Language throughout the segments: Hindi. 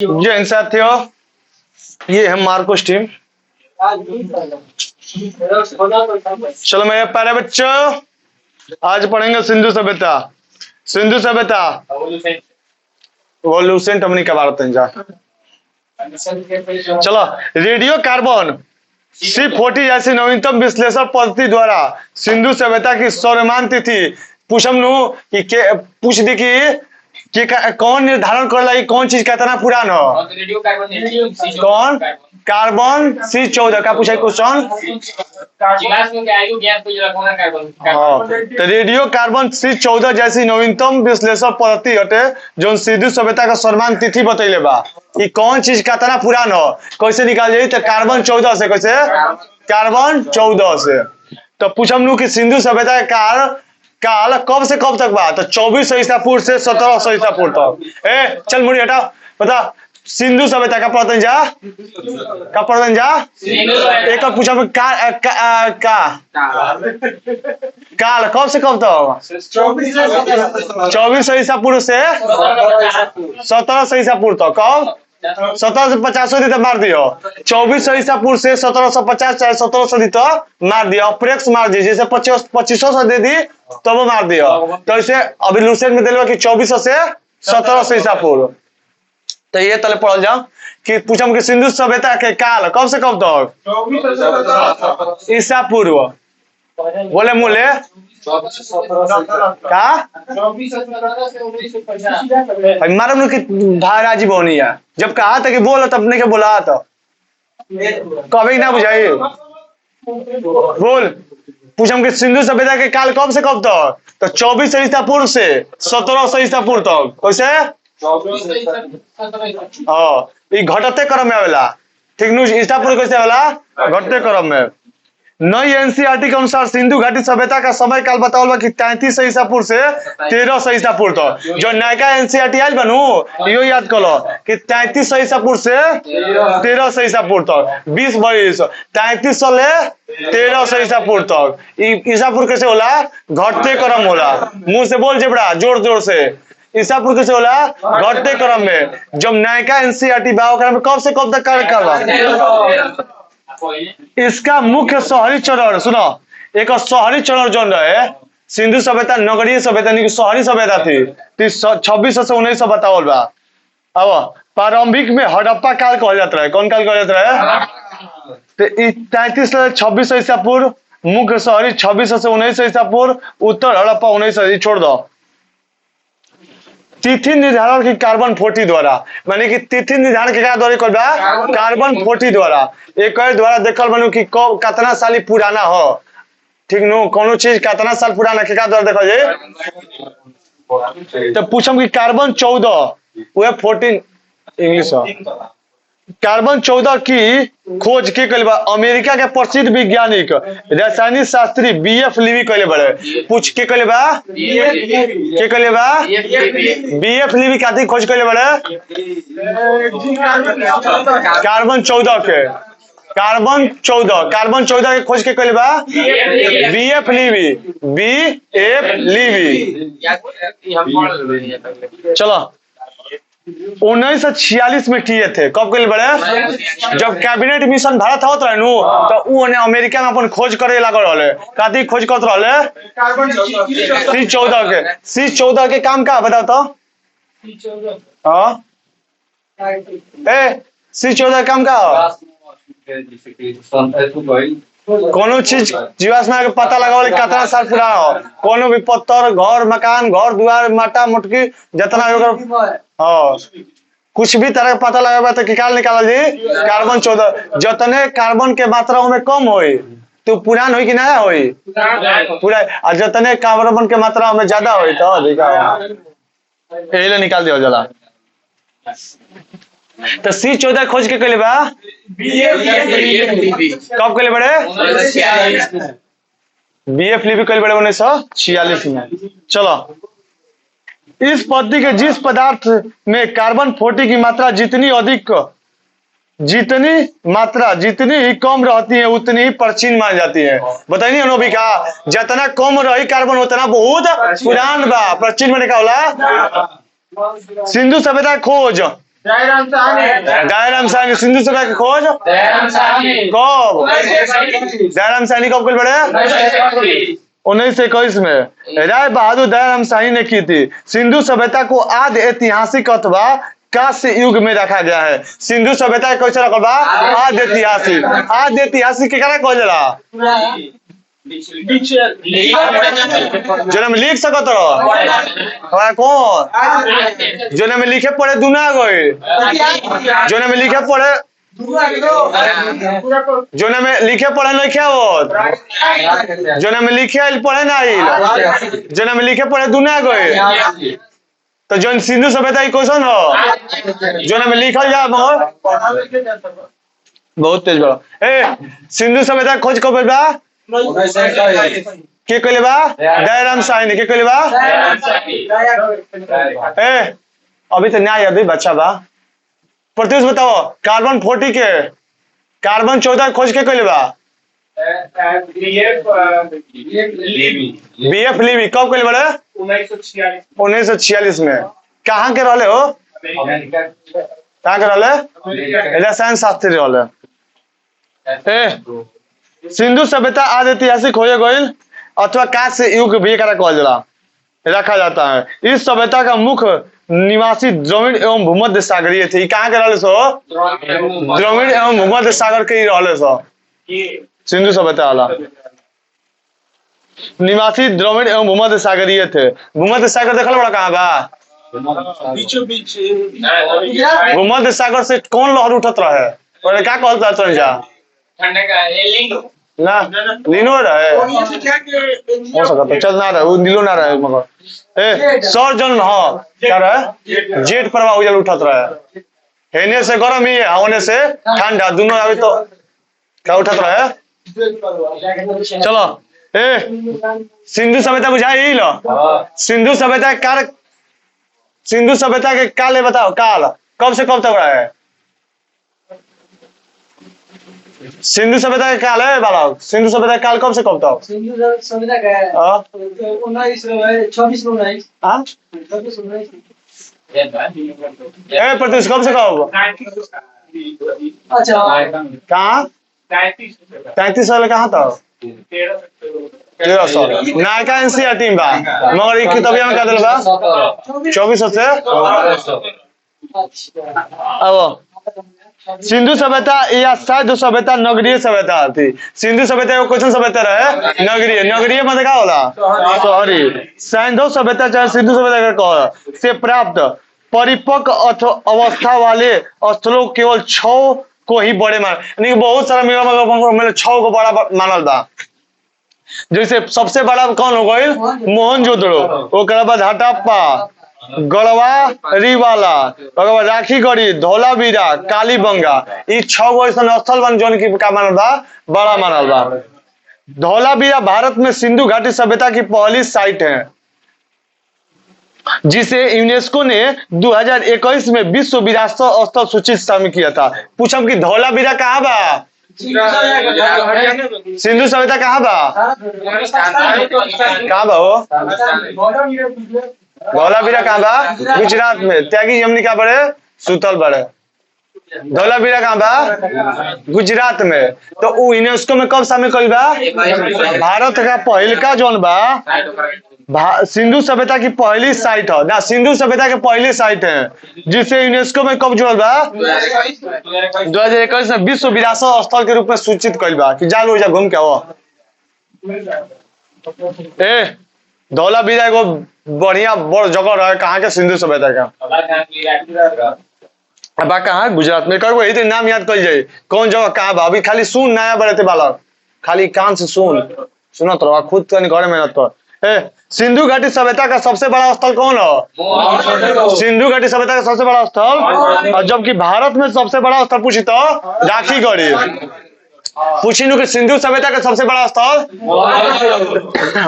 जी इन साथियों, ये है मार्कोस टीम। चलो मेरे प्यारे बच्चों, आज पढ़ेंगे सिंधु सभ्यता। सिंधु सभ्यता वोल्यूसेंट हमने क्या बात है। चलो, रेडियो कार्बन C40 जैसी नवीनतम विश्लेषण पद्धति द्वारा सिंधु सभ्यता की सौरमान तिथि पूछ दी कि कौन निर्धारण कर कि कौन चीज कितना पुरान हो। कौन? कार्बन C14 का पूछा क्वेश्चन। तो रेडियो कार्बन C14 जैसी नवीनतम विश्लेषण पद्धति हटे जो सिंधु सभ्यता का सौरमान तिथि बतैले बा कि कौन चीज कितना पुरान हो। कैसे निकाल जाए? तो कार्बन 14 से। कैसे? कार्बन 14 से। तो पूछम कि सिंधु सभ्यता का काल कब से कब तक बा? तो 2400 ईसा पूर्व से 1700 ईसा पूर्व तक। चल मुड़ी हटा, बता सिंधु सभ्यता का पढ़ते जा, का पढ़ते जा। एक पूछा काल कब से कब तक? 2400 ईसा पूर्व से 1700 ईसा पूर्व तक। कब? 1750 दी तो मार दियो। 2400 ईसा पूर्व से 1750 चाहे 1700 दी तो मार दियो। अप्रेक्स मार दी, जैसे 2500 दे दी तो वो मार दियो। तो इसे अभी लूसेंट में दिलवा कि 2400 से 1700 ईसा पूर्व। तो ये तले पढ़ल जाओ कि पूछम कि सिंधु सभ्यता के काल कब से कब तक? ईसा पूर्व। बोले मूल्य का मालूम कि भाई बोनी है। जब कहा था कि बोलो तब नहीं के बोला तो कभी ना बुझाई। बोल, पूछम कि सिंधु सभ्यता के काल कब से कब तक? तो 2400 ईसा पूर्व से 1700 ईसा पूर्व तक। कैसे? घटते क्रम में आवेला। ठीक नु? ईसा पूर्व कैसे आवेला? घटते क्रम में। नई एनसीईआरटी के अनुसार सिंधु घाटी सभ्यता का समय काल बताओ कि 3300 ईसा पूर्व से 1300 ईसा पूर्व तक। जो नयका एनसीईआरटी आयल बनू यो याद करो कि 3300 ईसा पूर्व से 1300 ईसा पूर्व तक। 20 22 3300 ले 1300 ईसा पूर्व तक। ईसा पूर्व कैसे होला? घटते क्रम होला। मुंह से बोल जेबड़ा, जोर जोर से। ईसा पूर्व कैसे होला? घटते क्रम में। जब नयका एनसीईआरटी बा में कब से कब तक कार्य करवा। इसका मुख्य शहरी चरण सुनो, एक शहरी चरण जो रहे सिंधु सभ्यता नगरीय सभ्यता नहीं, शहरी सभ्यता थी। 2600 से 1900 बताओ बा। अब प्रारंभिक में हड़प्पा काल कहल जाता है। कौन काल कहल जाता है? तो 3300 से 2600 ईसा पूर्व मुख्य शहरी, 2600 से 1900 ईसा पूर्व उत्तर हड़प्पा 1900। छोड़ दो। तिथि निर्धारण की कार्बन 40 द्वारा, माने कि तिथि निर्धारण के द्वारा कार्बन 40 द्वारा एक द्वारा देखल बनू कि कितना साल पुराना हो। ठीक नु? कोनो चीज कितना साल पुराना के द्वारा देखल जाए। तो पूछम कि कार्बन 14 वह 14 इंग्लिश कार्बन 14 की खोज के कल अमेरिका के प्रसिद्ध वैज्ञानिक रासायनिक शास्त्री BF लीवी कहले बड़े। पूछ के कहले बा के कहले बा BF लीवी काती खोज कहले बड़े कार्बन 14 के। कार्बन 14 के खोज के कहले बा BF लीवी। चलो 1946 में किए थे। कब के बड़े? जब कैबिनेट मिशन भारत होत रहे नु तो उ ने अमेरिका में अपन खोज करे लागल रहले। काती खोज करत रहले C14 के काम का बताओ तो। हां C14 काम का कोनो चीज जीवाश्म के पता लगावल कितना साल पुराना हो। कोनो भी पत्थर, घर, मकान, घर द्वार, माटा मुटकी जितना कुछ भी तरह का पता लगा तो निकाल जी कार्बन 14। जतने कार्बन के मात्रा में कम होई तो पुरान होई कि नया होई? पूरा। और जतने कार्बन के मात्रा में ज्यादा होई तो यही निकाल दिया जला। तो C14 खोज के कहले बा कब कहले बड़े? BF लीवी कहले बड़े 1946 में। चलो, इस पद्धति के जिस पदार्थ में कार्बन 40 की मात्रा जितनी ही कम रहती है उतनी ही प्राचीन मानी जाती है। बताइए अनोबिका, जितना कम रही कार्बन उतना बहुत पुरान बा। प्राचीन माने का होला? सिंधु सभ्यता खोज दयाराम साहनी सिंधु सभ्यता की खोज कब? दयाराम साहनी कब कल बड़े? 1921 में राय बहादुर दयाराम साहनी ने की थी। सिंधु सभ्यता को आदि ऐतिहासिक अथवा कांस्य युग में रखा गया है। सिंधु सभ्यता कैसे रखल बा? आदि ऐतिहासिक। आदि ऐतिहासिक के क्या कहल जाला? जो में लिख सकत रहो कौन? जो में लिखे पढ़े दुना गए, जो में लिखे पढ़े, जो में लिखे पढ़े नहीं क्या होत, जो में लिखे पढ़े नहीं, जो में लिखे पढ़े दुना गए। तो जो सिंधु सभ्यता की क्वेश्चन हो जो में लिखल जा बहुत तेज बड़ा। ए सिंधु सभ्यता खोज कब बा? के कहले बा? दयाराम साहनी। के कहले बा? ए अभी तो न्याय अभी बच्चा बा। प्रत्युष बताओ कार्बन 40 के कार्बन 14 खोज के कहले बा? बीएफ लीवी। कब कहले बड़े? 1946 में। कहाँ के रहले हो? कहाँ के रहले? रसायन शास्त्री रहले। सिंधु सभ्यता आदि ऐतिहासिक हो गई अथवा कांस्य युग भी कहल जाला रखा जाता है। इस सभ्यता का मुख्य निवासी द्रविड़ एवं भूमध्य सागरीय थे। कहाँ के रहले सो? द्रविड़ एवं भूमध्य सागर के ही रहले सो। सिंधु सभ्यता वाला निवासी द्रविड़ एवं भूमध्य सागरीय थे। भूमध्य सागर देखल बड़ा कहाँ बा? भूमध्य सागर से कौन लहर उठत रहे और क्या कहता जा ना लीनो रहे हो सकता चल ना रहे वो नीलो ना रहे मगर ए सौर जन्म हाँ क्या रहे जेट प्रवाह उजल उठत रहे हेने से गर्म ही है होने से ठंडा दोनों अभी तो क्या उठत रहे। चलो ए सिंधु सभ्यता बुझाई लो। सिंधु सभ्यता के काल सिंधु सभ्यता के काल बताओ काल कब से कब तक रहा है? सिंधु सभ्यता का काल है बालक। सिंधु सभ्यता का काल कब से कब तक? सिंधु सभ्यता का 26 प्रत्युष कब से कब? अच्छा कहाँ 33 साल कहाँ था? 13 साल नायका एनसीईआरटी में बा मगर एक किताबिया में क्या दिल बा 24 से अब सिंधु सभ्यता या शायद सभ्यता नगरीय सभ्यता थी। सिंधु सभ्यता क्वेश्चन सभ्यता रहे नगरीय। नगरीय मतलब क्या होला? शहरी। सैंधव सभ्यता चाहे सिंधु सभ्यता का से प्राप्त परिपक्व अवस्था वाले स्थलों केवल 6 को ही बड़े मान यानी बहुत सारा मेरा 6 को बड़ा मानल बा। जैसे सबसे बड़ा कौन हो गई? मोहनजोदड़ो, ओकरा बाद हड़प्पा, गढ़वा रिवाला, राखीगढ़ी, धौलावीरा, कालीबंगा ये 6 गो ऐसा स्थल बन जोन की का मानल बा बड़ा मानल बा। धौलावीरा भारत में सिंधु घाटी सभ्यता की पहली साइट है जिसे यूनेस्को ने 2021 में विश्व विरासत स्थल सूचित शामिल किया था। पूछम कि धौलावीरा कहाँ बा? सिंधु सभ्यता कहाँ बा? कहाँ बा हो? धौलावीरा कहाँ बा? गुजरात में। त्यागी यमुनी का बड़े सुतल बड़े। धौलावीरा कहाँ बा? गुजरात में। तो वो यूनेस्को में कब शामिल कइल बा? भारत का पहलका जोन बा सिंधु सभ्यता की पहली साइट है ना। सिंधु सभ्यता की पहली साइट है जिसे यूनेस्को में कब जोड़ल बा 2021 में विश्व विरासत स्थल के रूप में सूचित कइल बा कि जा लो जा घूम के आओ। ए धौलावीरा एगो बढ़िया बड़ जगह रहे कहाँ के सिंधु सभ्यता का अब कहाँ गुजरात में कहो यही नाम याद कर जाए कौन जगह कहाँ बा। अभी खाली सुन नया बड़े थे बालक खाली कान से सुनत रहो खुद घर मेहनत कर। सिंधु घाटी सभ्यता का सबसे बड़ा स्थल कौन है? सिंधु घाटी सभ्यता का सबसे बड़ा स्थल और जबकि भारत में सबसे बड़ा स्थल पूछी तो राखीगढ़ी। पूछी कि सिंधु सभ्यता का सबसे बड़ा स्थल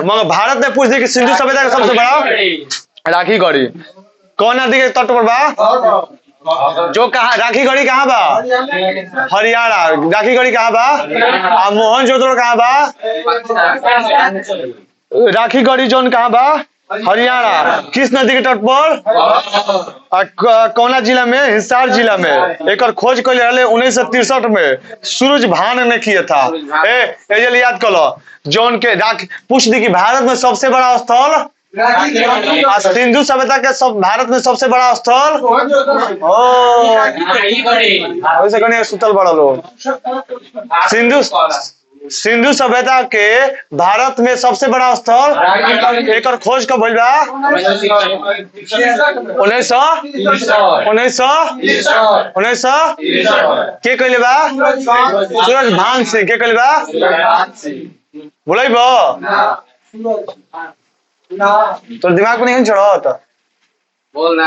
मगर भारत ने पूछ दी कि सिंधु सभ्यता का सबसे बड़ा राखीगढ़ी। कौन नदी के तट पर बा? जो कहा राखीगढ़ी कहाँ बा? हरियाणा। राखीगढ़ी कहाँ बा? मोहनजोदड़ो कहाँ बा? राखीगढ़ी जोन कहाँ बा? हरियाणा। किस नदी के तट पर? कौना जिला में? हिसार जिला में। एक खोज कैले रहे 1963 में सूरज भान ने किया था। ए याद करो जौन के पूछ दी कि भारत में सबसे बड़ा स्थल सिंधु सभ्यता के भारत में सबसे बड़ा स्थल वैसे कहीं सुतल बड़ा लोग सिंधु सभ्यता के भारत में सबसे बड़ा स्थल एक खोज कब भइल बा? 1900 के कहले बा? सूरज भान सिंह के कहले बा? बोलै तो दिमाग को नहीं छोड़ो तो बोलना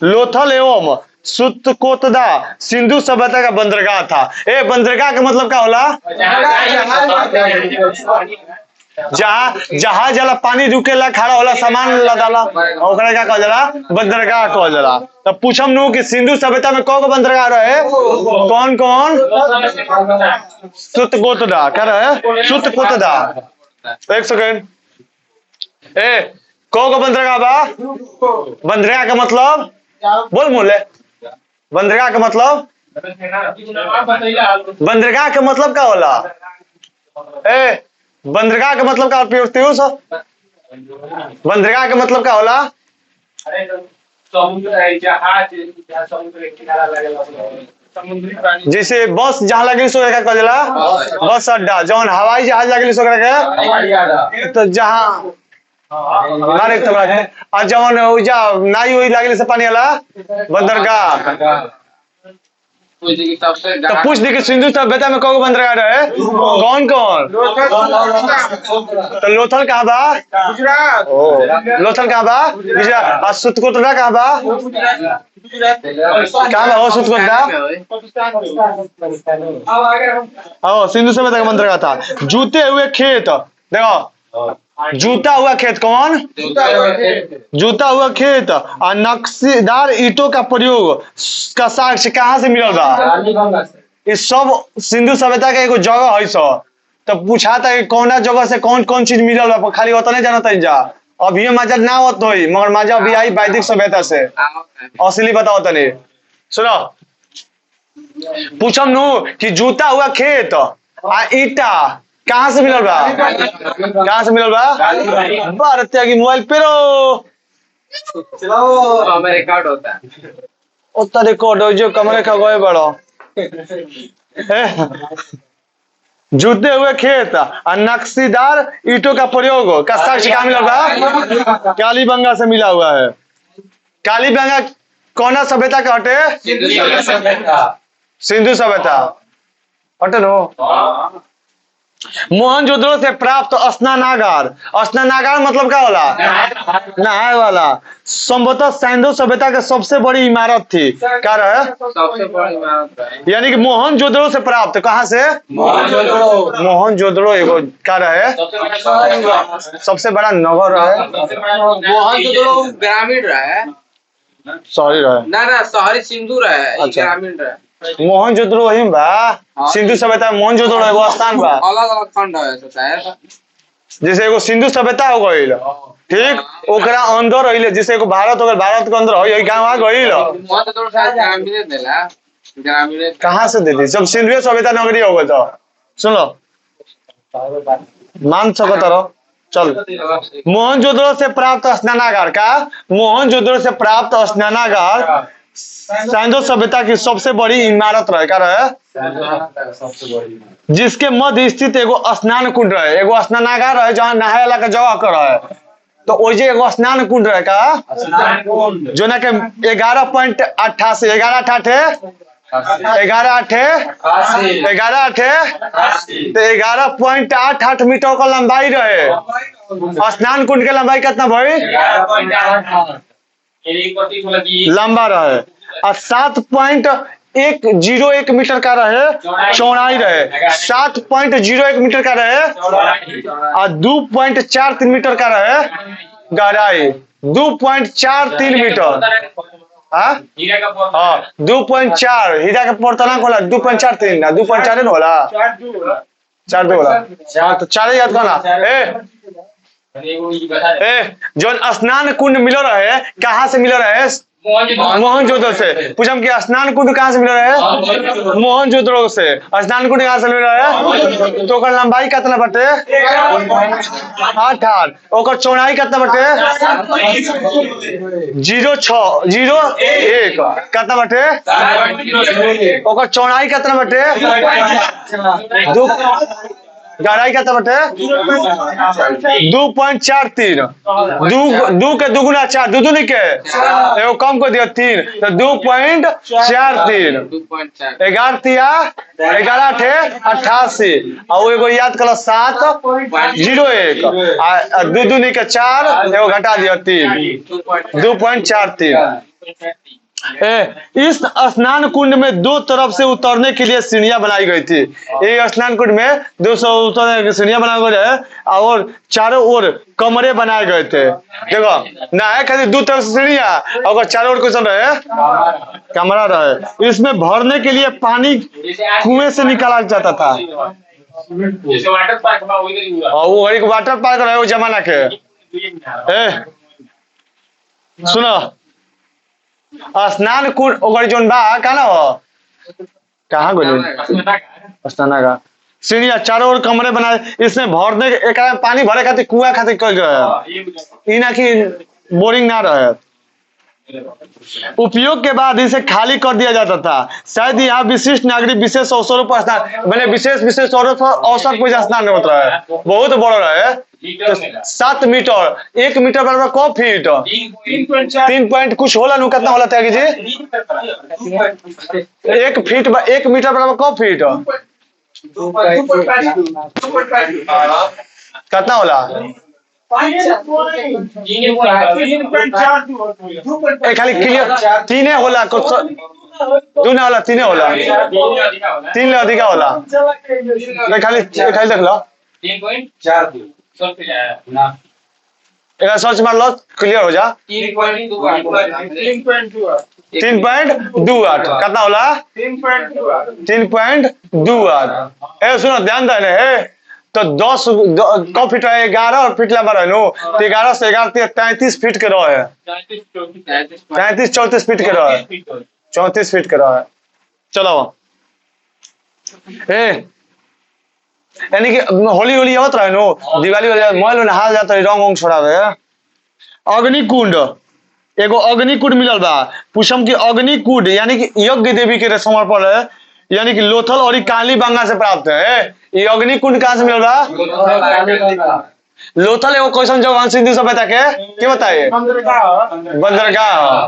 लोथल एवं सुतकोतदा सिंधु सभ्यता का बंदरगाह था। बंदरगाह का मतलब क्या होला? जहाज जाला पानी रुकेला खड़ा होला सामान लदाला ओकरा क्या कहल जाला? बंदरगाह कहल जाला। तब पूछम नु कि सिंधु सभ्यता में कौन बंदरगाह रहे? कौन कौन? सुतकोतदा क्या रहे? सुतकोतदा। एक सेकंड कौन बंदरगाह बा? बंदरगाह का मतलब बोल मोले बंदरगाह का मतलब? बंदरगाह का मतलब क्या होला? बंदरगाह का मतलब क्या? बंदरगाह का मतलब क्या होला? जैसे बस जहाँ लगे सो का कहला बस अड्डा, जौन हवाई जहाज लगे सो के तो जहाँ जौन नाई उई लगे से पानी वाला बंदरगाह। तो पूछ दी कि सिंधु सभ्यता में कौन बंदरगाह रहे? कौन कौन? तो लोथल कहाँ बा? लोथल कहाँ बा? गुजरात। और सुतकोतदा कहाँ बा? कहाँ बा हो सुतकोतदा? सिंधु सभ्यता का बंदरगाह था। जूते हुए खेत देखो जूता हुआ खेत कौन? जूता हुआ खेत और नक्शेदार ईंटों का प्रयोग का साक्ष्य कहाँ से मिलल बा? इस सब सिंधु सभ्यता के एगो जगह है सो तो पूछा था कि कौना जगह से कौन कौन चीज मिलल बा खाली होता नहीं जानता जा। अभी मजा ना होत होई मगर मजा अभी आई वैदिक सभ्यता से। असली बताओ तनी सुनो पूछम नु कि जूता हुआ खेत आ ईटा कहाँ से मिलल बा? कहाँ से मिलल बा? भारत की मोबाइल पे हमें रिकॉर्ड होता है उतना रिकॉर्ड हो जो कमरे का गए बड़ो जूते हुए खेत और नक्शीदार ईंटों का प्रयोग का साक्ष्य कहाँ मिलल बा? कालीबंगा से मिला हुआ है। कालीबंगा कौन सभ्यता का हटे? सिंधु सभ्यता हटे नो। मोहनजोदड़ो से प्राप्त स्नानागार मतलब क्या होला? नहाए वाला। संभवतः सिंधु सभ्यता के सबसे बड़ी इमारत थी क्या रहे? सबसे बड़ी इमारत है। यानी कि मोहनजोदड़ो से प्राप्त कहाँ से? मोहनजोदड़ो एगो क्या रहे? सबसे बड़ा नगर रहे। मोहनजोदड़ो ग्रामीण रहे शहरी रहे ना शहरी सिंधु रहे। अच्छा। ग्रामीण रहे। मोहनजोदड़ो वही बा सिंधु सभ्यता मोहनजोदड़ो एगो स्थान बा अलग अलग खंड है जैसे एगो सिंधु सभ्यता हो गईल ठीक ओकरा अंदर रहिले जैसे एगो भारत हो गईल भारत के अंदर हो यही गांव आ गईल मोहनजोदड़ो शायद ग्रामीण देला ग्रामीण कहाँ से दे दी जब सिंधु सभ्यता नगरी हो गई तो सुन लो मान सको तारो चल मोहनजोदड़ो से प्राप्त स्नानागार का मोहनजोदड़ो से प्राप्त स्नानागार सिंधु सभ्यता की सबसे बड़ी इमारत रहे क्या रहे जिसके मध्य स्थित एगो स्नान कुंड रहे एगो स्नानागार रहे जहाँ नहाए वाला का जगह कर रहे तो ओजे एगो स्नान कुंड रहे का जो ना के 11.88 11.88 मीटर का लंबाई रहे स्नान कुंड के लंबाई कितना भाई लंबा रहे और 7.101 मीटर का रहे चौड़ाई रहे 7.01 मीटर का रहे और 2.43 मीटर का रहे गहराई 2.43 मीटर हाँ हीरा का पोत हाँ 2.4 हीरा के पोर्तनांक होला 2.43 ना 2.4 ना होला 4 होला हाँ तो 4 याद करना वो ये बता दे जो स्नान कुंड मिलो रहे कहाँ से मिलो रहे मोहनजोदड़ो से पूछम कि स्नान कुंड कहाँ से मिल रहा है मोहनजोदड़ो से स्नान कुंड कहाँ से मिल रहा है तो ओकर लंबाई कितना बटे 8 ओकर चौड़ाई कितना बटे 0.601 कितना बटे ओकर चौड़ाई कितना बटे दो गहराई कितना बटे 2.43 दो के दुगुना 4 दो दूनी के एगो कम को दिया 3 तो 2.43 11 तिया 11 थे 88 और एगो याद करो 7.01 दो दूनी के 4 एगो घटा दिया 3 2.43 इस स्नान कुंड में दो तरफ से उतरने के लिए सीढ़ियां बनाई गई थी। एक स्नान कुंड में 200 उतरने की सीढ़ियां बनाई गई है और चारों ओर कमरे बनाए गए थे। देखो ना है खाली दो तरफ से सीढ़ियां और चारों ओर कुछ रहे कमरा रहे। इसमें भरने के लिए पानी कुएं से निकाला जाता था जैसे वाटर पार्क में वही हुआ और वो एक वाटर पार्क रहे वो जमाना के। सुनो स्नान कुंड ओकर जोन बा कहाँ हो कहाँ गए स्नाना का सीढ़िया चारों ओर कमरे बनाए इसमें भरने एक पानी भरे खातिर कुआं खातिर कल रहे इना की बोरिंग ना रहे। उपयोग के बाद इसे खाली कर दिया जाता था। शायद यहाँ विशिष्ट नागरिक विशेष अवसरों पर स्नान मैंने विशेष अवसर पर स्नान होता है बहुत बड़ा रहे 7 मीटर 1 मीटर बराबर कौ फीट 3 पॉइंट कुछ होला नु कितना होला त्यागी जी 1 फीट 1 मीटर बराबर कौ फीट कितना होला खाली क्लियर 3 होला दो ना होला 3 होला 3 अधिक होला खाली देख लो 3.42 सर्च मार लो क्लियर हो जा 3.28 कितना होला 3.28 सुनो ध्यान देने है तो 10 कौ फीट है 11 फीट लंबा रहे नो तो 11 से 11 33 फीट के रहे 34 फीट के रहे 34 फीट के रहे। चलो यानी कि होली होली आवत रहे नो दिवाली वाली मोबाइल में नहा जाता है रंग छोड़ावे। अग्निकुंड एगो अग्निकुंड मिलल बा पूछम कि अग्निकुंड यानी कि यज्ञ देवी के समर्पण है यानी कि लोथल और काली बंगा से प्राप्त है। ये अग्निकुंड कहाँ से मिलल बा लोथल एगो क्वेश्चन जवान सिंधु सभ्यता के बताइए बंदरगाह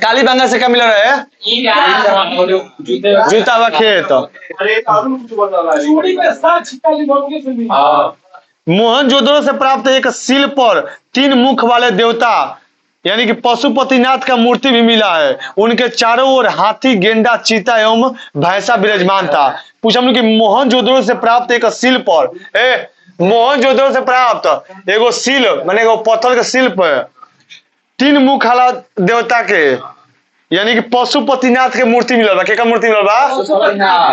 काली बंगा से क्या मिल रहा है जूता व खेत। मोहनजोदड़ो से प्राप्त एक शिल पर 3 मुख वाले देवता यानी कि पशुपतिनाथ का मूर्ति भी मिला है। उनके चारों ओर हाथी गेंडा चीता एवं भैंसा विराजमान था। पूछा कि मोहनजोदड़ो से प्राप्त एक शिल पर मोहनजोदड़ो से प्राप्त एगो शिल माने एगो पत्थर के शिल पर 3 मुख वाला देवता के यानी कि पशुपतिनाथ के मूर्ति मिलल बा। के मूर्ति मिलल बा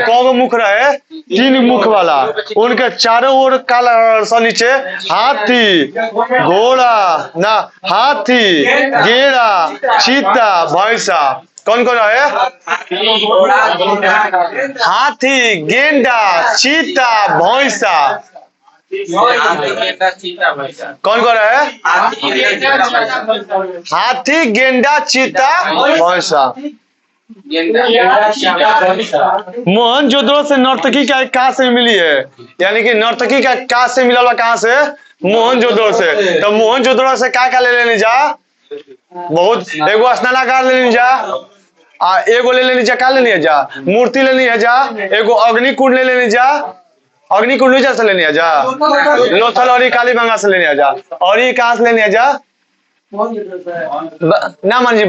कौगो मुख रहे 3 मुख वाला। उनके चारों ओर काला सा नीचे हाथी घोड़ा ना हाथी गेड़ा चीता भैंसा कौन कौन है हाथी गेंडा चीता भैंसा कौन कौन है हाथी गेंडा चीता भैंसा। मोहनजोदड़ो से नर्तकी का कहाँ से मिली है यानी कि नर्तकी का कहाँ से मिला कहाँ से मोहनजोदड़ो से। तो मोहनजोदड़ो से क्या ले लेनी जा बहुत एगो स्नानागार ले लेनी जा एगो ले लेनी जा क्या लेनी है जा मूर्ति लेनी है जा एगो अग्निकुंड ले लेनी जा अग्निकुंड से लेनी है जा लोथल और काली बंगा से लेनी है जा और ये कहाँ से लेनी है जा ना मन जी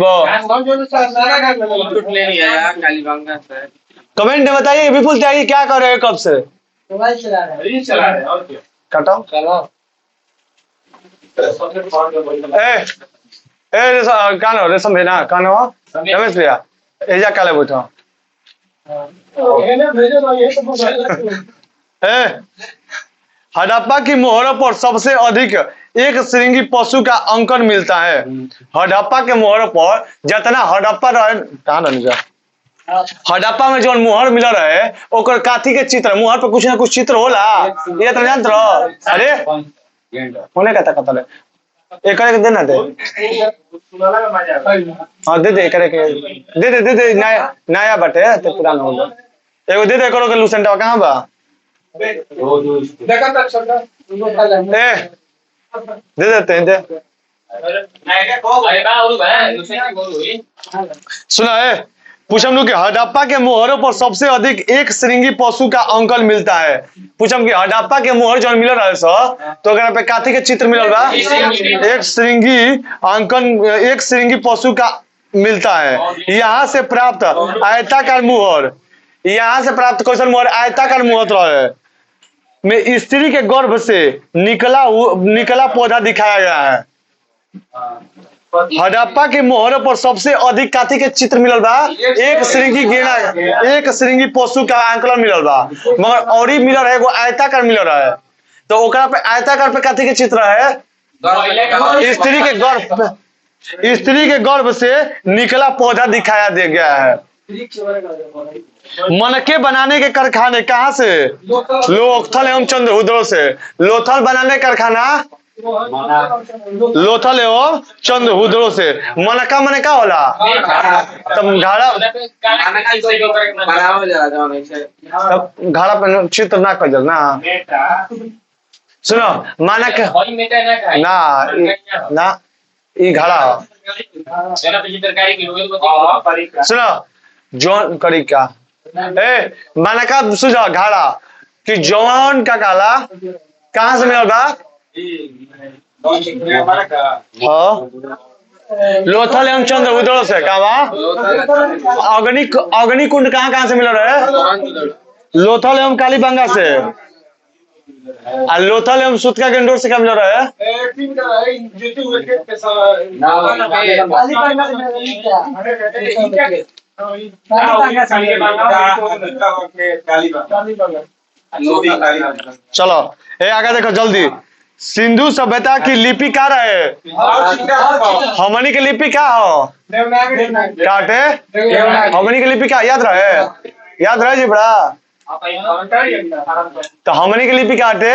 कमेंट में बताइए विपुल त्यागी क्या कर रहे हैं कब से काटो कान हो रेशम भेना कान हो रमेश भैया एजा काले बैठो ए हड़प्पा की मोहरों पर सबसे अधिक एक श्रृंगी पशु का अंकन मिलता है। हड़प्पा के मोहरों पर जितना हड़प्पा रहे कहाँ रहने जा हड़प्पा में जो मोहर मिल रहे ओकर काथी के चित्र मोहर पर कुछ ना कुछ चित्र होला ये तो जानत रहो अरे होने का कतल एक देना दे हाँ दे दे करे के दे नया नया बटे तो पुराना हो गया एगो दे दे करो के लूसेंटा कहाँ बा ए दे देते हैं दे सुना है पूछम लोग हड़प्पा के मोहरों पर सबसे अधिक एक श्रृंगी पशु का अंकन मिलता है। पूछम कि हड़प्पा के मोहर जो मिल रहा है तो अगर पे काथी के चित्र मिलल बा एक श्रृंगी अंकन एक श्रृंगी पशु का मिलता है। यहाँ से प्राप्त आयताकार मोहर यहाँ से प्राप्त क्वेश्चन मोहर आयताकार मोहर रहे में स्त्री के गर्भ से निकला पौधा दिखाया गया है। हड़प्पा के मोहरों पर सबसे अधिक काथी के चित्र मिलल बा एक श्रृंगी गेना एक श्रृंगी पशु का आंकलन मिलल बा मगर और ही मिलल है एगो आयताकार मिलल है तो ओकरा पे आयताकार पे काथी के चित्र है स्त्री के गर्भ से निकला पौधा दिखाया दे गया है। मनके बनाने के कारखाने कहाँ से लोथल एवं चंद्रहुदरों से लोथल बनाने कारखाना लोथल एवं चंद्रहुदरों से मनका मने का होला तब घाड़ा तब घाड़ा पे चित्र ना कर ना सुनो माना के ना ई घाड़ा सुनो जौन करी का ए माना का सुझा घाड़ा कि जौन का काला कहाँ से मिलल बा हाँ लोथल एवं चंद्रहुदरों से कहा बा अग्नि कुंड कहाँ से मिल रहा है लोथल एवं कालीबंगा से और लोथल एवं सुतका गंडोर से क्या मिल रहा है चलो ए आगे देखो जल्दी सिंधु सभ्यता की लिपि क्या रहे हमनी के लिपि क्या हो काटे हमनी के लिपि क्या याद रहे जी बड़ा तो हमनी के लिपि काटे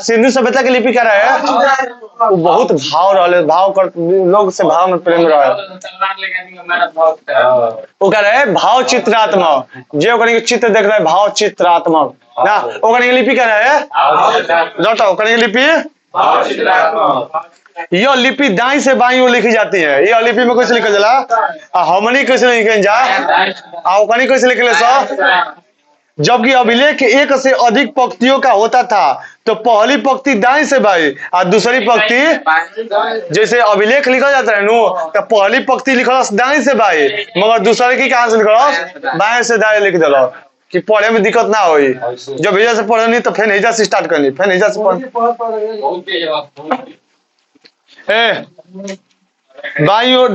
सिंधु सभ्यता की लिपि क्या रहे वो बहुत भाव रहे भाव कर लोग से भाव में प्रेम रहे वो कह रहे भाव चित्रात्मक जो ओकनी के चित्र देख रहे भाव चित्रात्मक ना ओकनी के लिपि क्या रहे डॉक्टर ओकनी की लिपि यह लिपि दाई से बाई ओर लिखी जाती है। यह लिपि में कैसे लिखल जाला हमनी कैसे लिखल जा ओकनी कैसे लिखले सब जबकि अभिलेख एक से अधिक पंक्तियों का होता था तो पहली पंक्ति दाई से बाई और दूसरी पंक्ति जैसे अभिलेख लिखा जाता है नु तो पहली पंक्ति लिखल दाई से बाई मगर दूसरे की कहां से लिखल बाएं से दाएं लिख दिल कि पढ़े में दिक्कत ना होई जब हिजा से पढ़नी तो फिर हिजा से स्टार्ट करनी फिर हिजा से बाई और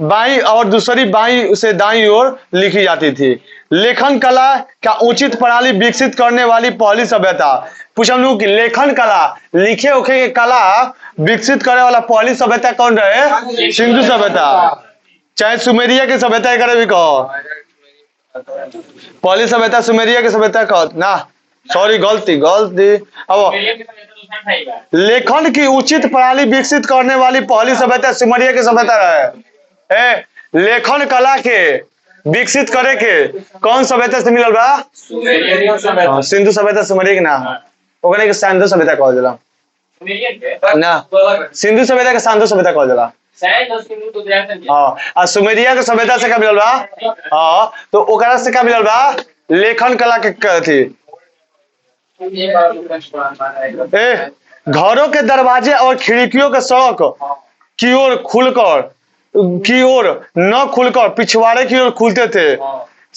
बाई और दूसरी बाई से दाई ओर लिखी जाती थी। लेखन कला का उचित प्रणाली विकसित करने वाली पहली सभ्यता पूछम लोग कि लेखन कला लिखे उखे के कला विकसित करने वाला पहली सभ्यता कौन रहे सिंधु सभ्यता चाहे सुमेरिया की सभ्यता करे भी कहो पहली सभ्यता सुमेरिया की सभ्यता कहो ना सॉरी गलती अब लेखन की उचित प्रणाली विकसित करने वाली पहली सभ्यता सुमेरिया की सभ्यता रहे लेखन कला के विकसित करे के कौन सभ्यता से मिलल बा सिंधु सभ्यता सुमेरिया के ना ओकरे के सिंधु सभ्यता कहल जाला ना सिंधु सभ्यता के सिंधु सभ्यता कहल जाला हाँ सुमेरिया के सभ्यता से क्या मिलल बा हाँ तो ओकरा से क्या मिलल बा लेखन कला के थी घरों के दरवाजे और खिड़कियों के सड़क की ओर न खुलकर पिछवाड़े की ओर खुलते थे।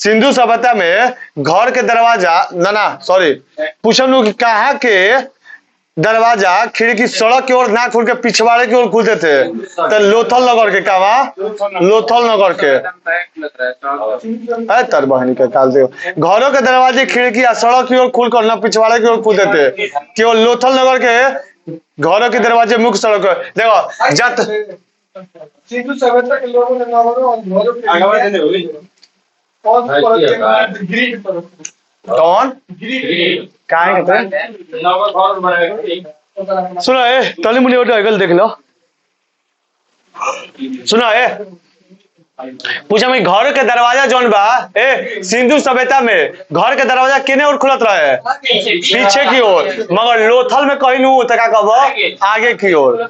सिंधु सभ्यता में घर के दरवाजा ना सॉरी पूछम लोग कहा के दरवाजा खिड़की सड़क की ओर ना खोल के पिछवाड़े की ओर खुलते थे तो लोथल नगर के कावा लोथल नगर के है तर बहनी के काल दे घरों के दरवाजे खिड़की या सड़क की ओर खुलकर न पिछवाड़े की ओर खुलते थे केवल लोथल नगर के घरों के दरवाजे मुख्य सड़क देखो जत सिंधु सभ्यता के लोगों ने नगरों और घरों के ग्रिड पर कौन काहे कहते सुनो ए तली मुनी ओटे अगल देख लो सुनो ए पूछा मैं घर के दरवाजा जौन बा ए सिंधु सभ्यता में घर के दरवाजा केने ओर खुलत रहे पीछे की ओर मगर लोथल में कहीं नु तका कब आगे की ओर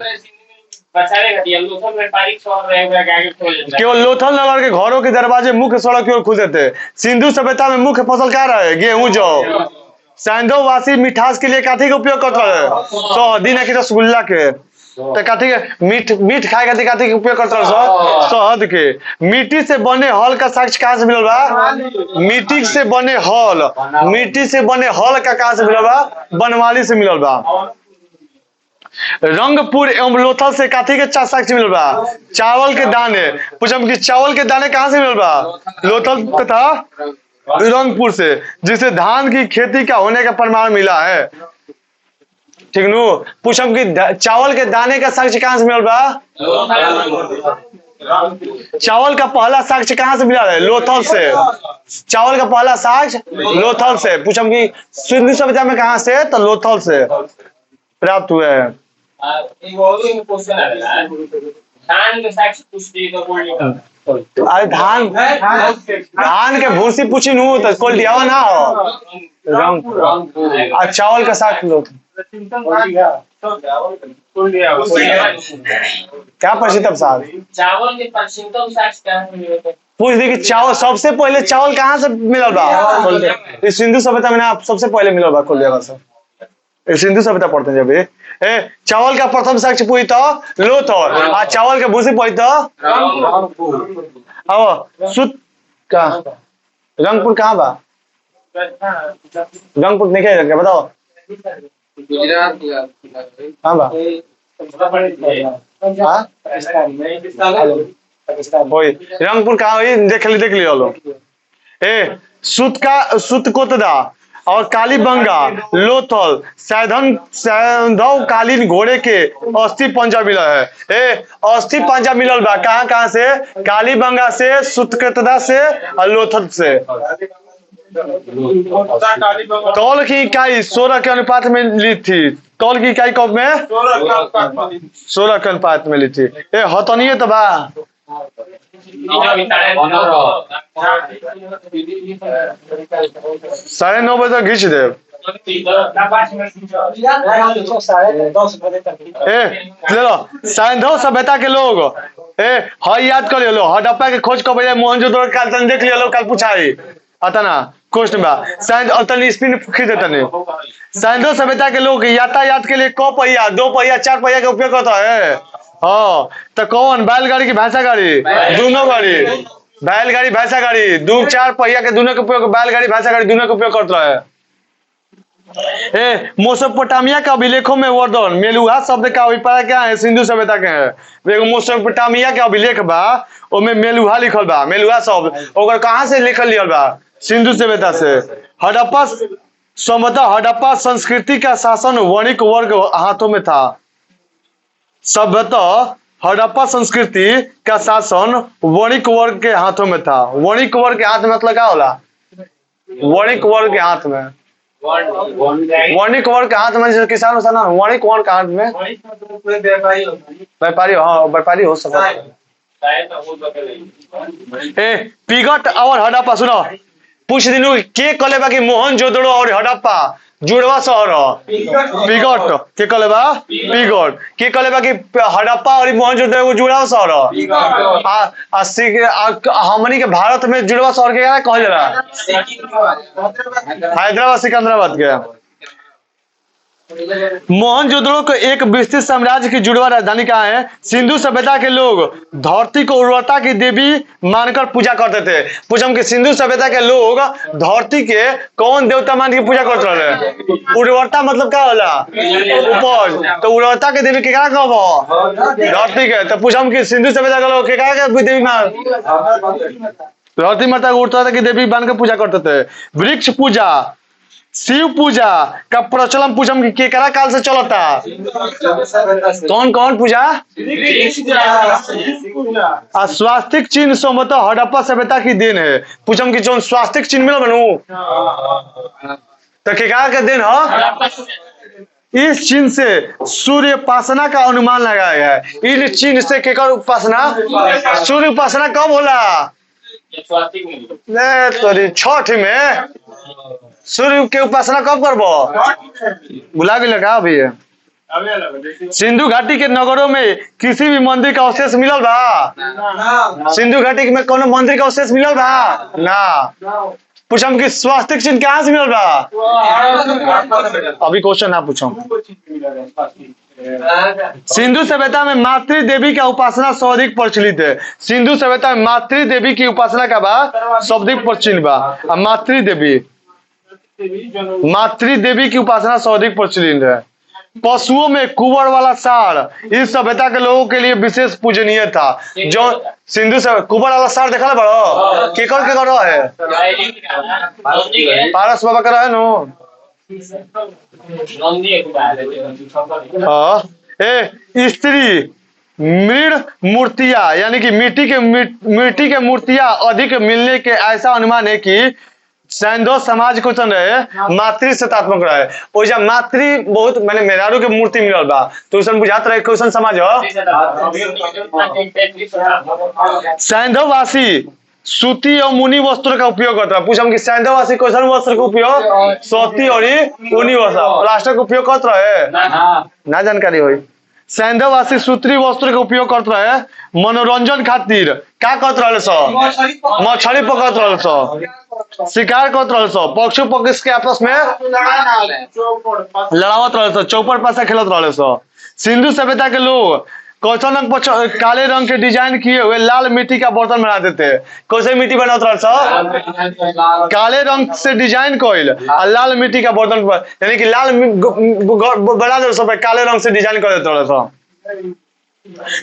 केवल लोथल नगर के घरों के दरवाजे मुख्य सड़क की ओर खुलते थे सिंधु सभ्यता में मुख्य फसल क्या रहे गेहूं जौ सैंधव वासी मिठास के लिए काठी का उपयोग करता है शहदी ना कि रसगुल्ला के तो काठी के मीठ खाए खातिर काठी के उपयोग करता है शहद के मिट्टी से बने हल का साक्ष्य कहाँ से मिलल बा मिट्टी से बने हल का कहाँ से मिलल बा बनवाली से मिलल बा रंगपुर एवं लोथल से काठी के साक्ष्य मिलल बा चावल के दाने पूछम कि चावल के दाने कहाँ से मिलल बा लोथल तथा रंगपुर से जिसे धान की खेती का होने का प्रमाण मिला है ठीक नु पूछम कि चावल के दाने का साक्ष्य कहाँ से मिलल बा चावल का पहला साक्ष्य कहाँ से मिला है लोथल से चावल का पहला साक्ष्य लोथल से पूछम कि सिंधु सभ्यता में कहाँ से तो लोथल से प्राप्त हुए हैं अरे धान के भूसी पूछी नू तो कोल दियावा ना हो रंग चावल का साग लो क्या प्रसिद्ध साग चावल के प्रसिद्धम साग पूछ दी कि चावल सबसे पहले चावल कहाँ से मिलल बा इस सिंधु सभ्यता में ना सबसे पहले मिलल बा कोल दियावा से सिंधु सभ्यता पढ़ते हैं जब ए चावल का प्रथम साक्ष्य पूरी तो लोथल आ चावल के भूसी पूरी तो अब सुत का रंगपुर कहाँ बा रंगपुर नहीं क्या बताओ गुजरात कहाँ बा वही रंगपुर कहाँ हुई देख लियो लोग ए सुत कोतदा और कालीबंगा लोथल सैंधव कालीन घोड़े के अस्थि पंजा मिला है ए अस्थि पंजा मिलल बा कहाँ से कालीबंगा से सुतकतदा से और लोथल से तौल की इकाई 16 के अनुपात में ली थी तौल की इकाई कब में 16 के अनुपात में ली थी ए हतनिए तो बा 9:30 बजे तक घींच दे ले लो सैंधव सभ्यता के लोग याद कर लो हड़प्पा के खोज कब मोहनजोदड़ो काल देख लियो काल पूछाई आता ना क्वेश्चन बा स्पिन खींच देते सैंधव सभ्यता के लोग यातायात के लिए 1 पहिया 2 पहिया 4 पहिया का उपयोग करता है हाँ तो कौन बैलगाड़ी की भैंसा गाड़ी दोनों गाड़ी बैलगाड़ी भैंसा गाड़ी 2-4 पहिया के दोनों के उपयोग बैलगाड़ी भैंसा गाड़ी दोनों का उपयोग करता है मोसोपोटामिया का अभिलेखों में वर्णन मेलुहा शब्द का अभिप्राय क्या है सिंधु सभ्यता के है मोसोपोटामिया के अभिलेख बा ओमे मेलुहा लिखल बा मेलुहा शब्द ओकर कहाँ से लिखल लियल बा सिंधु सभ्यता से हड़प्पा हड़प्पा संस्कृति का शासन वणिक वर्ग हाथों में था सभ्यतः हड़प्पा संस्कृति का शासन वणिक वर्ग के हाथों में था वणिक वर्ग के हाथ में मतलब क्या होला वणिक वर्ग के हाथ में वणिक वर्ग के हाथ में जैसे किसान ना वणिक वर्ग के हाथ में व्यापारी हाँ व्यापारी हो सकता है पिगट और हड़प्पा सुनो पूछ दिनू के कले बा कि मोहनजोदड़ो और हड़प्पा जुड़वा शहर पिगट के कले बा पिगट के कले बा कि हड़प्पा और मोहनजोदड़ो जुड़वा शहर हमनी के भारत में जुड़वा शहर के क्या कहल जाला हैदराबाद सिकंदराबाद के मोहनजोदड़ो को एक विस्तृत साम्राज्य की जुड़वा राजधानी कहाँ है? सिंधु सभ्यता के लोग धरती को उर्वरता की देवी मानकर पूजा करते थे। पूछम कि सिंधु सभ्यता के लोग धरती के कौन देवता मान के पूजा करते रहे? उर्वरता मतलब क्या होला? उपज। तो उर्वरता के देवी के क्या कहब? धरती के। तो पूछम कि सिंधु सभ्यता के लोग के क्या देवी मान? धरती माता को उर्वरता की देवी मान के पूजा करते थे। वृक्ष पूजा, शिव पूजा का प्रचलन पूछम कि केकरा काल से चलता? कौन कौन पूजा? स्वास्तिक चिन्ह संभवतः हड़प्पा सभ्यता की देन है। पूछम कि जो स्वास्तिक चिन्ह मिला बनू तो केकरा के देन है? इस चिन्ह से सूर्य उपासना का अनुमान लगाया गया है। इन चिन्ह से केकर उपासना? सूर्य उपासना कब होला? तोरी छठ में सूर्य के उपासना कब करबो? बुला के लगा अभी। सिंधु घाटी के नगरों में किसी भी मंदिर का अवशेष मिलल बा? सिंधु घाटी में कोनो मंदिर का अवशेष मिलल बा? ना। पूछम कि स्वास्तिक चिन्ह कहाँ से मिलल बा? अभी क्वेश्चन ना पूछम। सिंधु सभ्यता में मातृ देवी का उपासना सर्वाधिक प्रचलित है। सिंधु सभ्यता में मातृ देवी की उपासना का बा सर्वाधिक प्रचलित बा। मातृ देवी की उपासना सर्वाधिक प्रचलित है। पशुओं में कुंवर वाला साड़ इस सभ्यता के लोगों के लिए विशेष पूजनीय था। जो सिंधु से कुंवर वाला साड़ देखा बड़ो केकर के करो है? पारस बाबा का है नो। स्त्री मृण मूर्तियां यानी कि मिट्टी के मूर्तियां अधिक मिलने के ऐसा अनुमान है कि सैंधव समाज क्वेश्चन रहे मातृ सतात्मक रहे। ओजा मातृ बहुत मैंने मेहरारू के मूर्ति मिलल बा तो उसन बुझात रहे क्वेश्चन समाज हो। सैंधववासी सूती और ऊनी वस्त्र का उपयोग करता है। पूछम कि सैंधववासी क्वेश्चन वस्त्र का उपयोग सूती और ऊनी वस्त्र प्लास्टिक का उपयोग करता है? ना जानकारी हुई। सैंधववासी सूत्री वस्त्र का उपयोग करते रहे मनोरंजन खातिर। क्या करते रहे सो? मछली पकड़त रहे सो, शिकार करते रहे सो, पक्षी पक्षी के आपस में लड़ावत रहे सो, चौपट पासा खेलत रहे सो। सिंधु सभ्यता के लोग कौन रंग काले रंग के डिजाइन किए हुए लाल मिट्टी का बर्तन बनाते थे। कैसे मिट्टी बनाते रहे सो? काले रंग से डिजाइन कोइल और लाल मिट्टी का बर्तन यानी कि लाल बना दे सब काले रंग से डिजाइन कर देते रहे सो।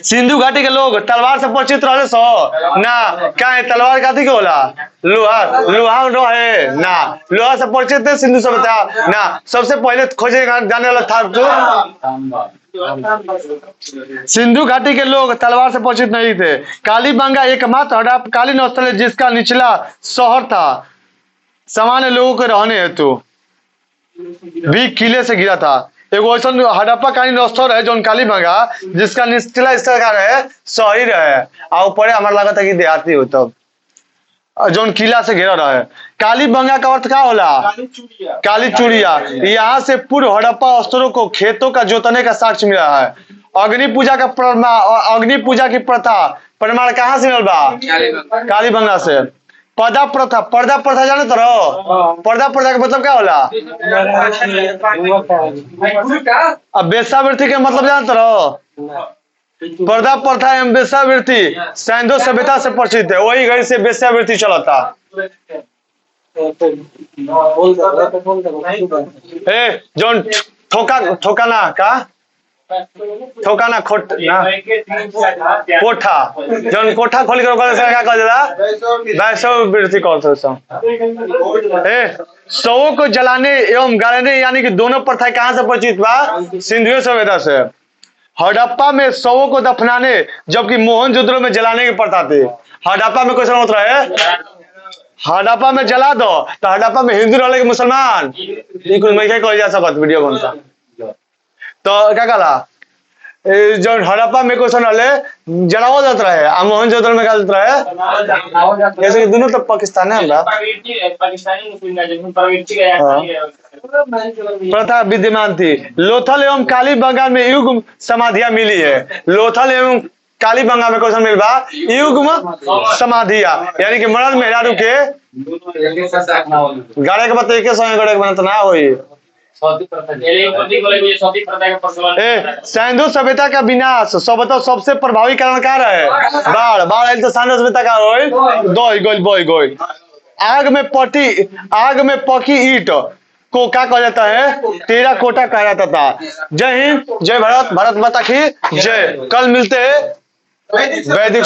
सिंधु घाटी के लोग तलवार से परिचित रहे सो ना? क्या है तलवार का के होला? लोहा लोहा रहे ना? लोहा से परिचित है सिंधु सभ्यता ना? सबसे पहले खोजे जाने वाला था तो सिंधु घाटी के लोग तलवार से परिचित नहीं थे। कालीबंगा एकमात्र हड़प्पकालीन स्थल है जिसका निचला शहर था सामान्य लोगों के रहने हेतु भी किले से घिरा था। एगो ऐसा हड़प्पाकालीन स्थल है जो कालीबंगा जिसका निचला स्तर का रहे शहरी रहे और ऊपर हमारा लगा था कि देहाती हो तब जो किला से घेरा रहे। कालीबंगा का अर्थ क्या होला? काली चूड़िया। यहाँ से पूर्व हड़प्पा स्थलों को खेतों का जोतने का साक्ष्य मिला है। अग्नि पूजा की प्रथा प्रमाण कहाँ से मिल बा? कालीबंगा से। पर्दा प्रथा जाने तो रहो? पर्दा प्रथा का मतलब क्या होला? अब वेश्यावृत्ति के मतलब जानते रहो? पर्दा प्रथा एवं वेश्यावृत्ति सैंधव सभ्यता से परिचित है। वही घर से वेश्यावृत्ति चला था। जो ठोकाना का ठोकाना कोठा जो कोठा खोल के क्या कर देला? वैश्यावृत्ति कहते हैं। शवों को जलाने एवं गाड़ने यानी कि दोनों प्रथा कहाँ से परिचित बा? सिंधु सभ्यता से। हड़प्पा में शवों को दफनाने जबकि मोहनजोदड़ो में जलाने की प्रथा थी। हड़प्पा में क्वेश्चन होता है हड़प्पा में जला दो तो हड़प्पा में हिंदू रहे कि मुसलमान क्या जा सकत वीडियो बनता तो क्या कहला जो हड़प्पा में क्वेश्चन रहे जलाओ जाता रहे और मोहनजोदड़ो में क्या जाता रहे? जैसे कि दोनों तो पाकिस्तान है हमरा प्रथा विद्यमान थी। लोथल एवं कालीबंगा में युग्म समाधियां मिली है। लोथल एवं कालीबंगा में क्वेश्चन मिल बा युग्म समाधियां यानी कि मर्द मेहरारू के गाड़े के बाद एक संगे गाड़े के बनत ना होई सिंधु सभ्यता का विनाश सबसे प्रभावी कारण क्या रहे? बाढ़। बाढ़ आयल तो सिंधु सभ्यता का होइल दही गइल बही गइल। आग में पकी ईंट को क्या कहा जाता है? टेराकोटा कहा जाता था। जय हिंद, जय भारत, भारत माता की जय। कल मिलते हैं वैदिक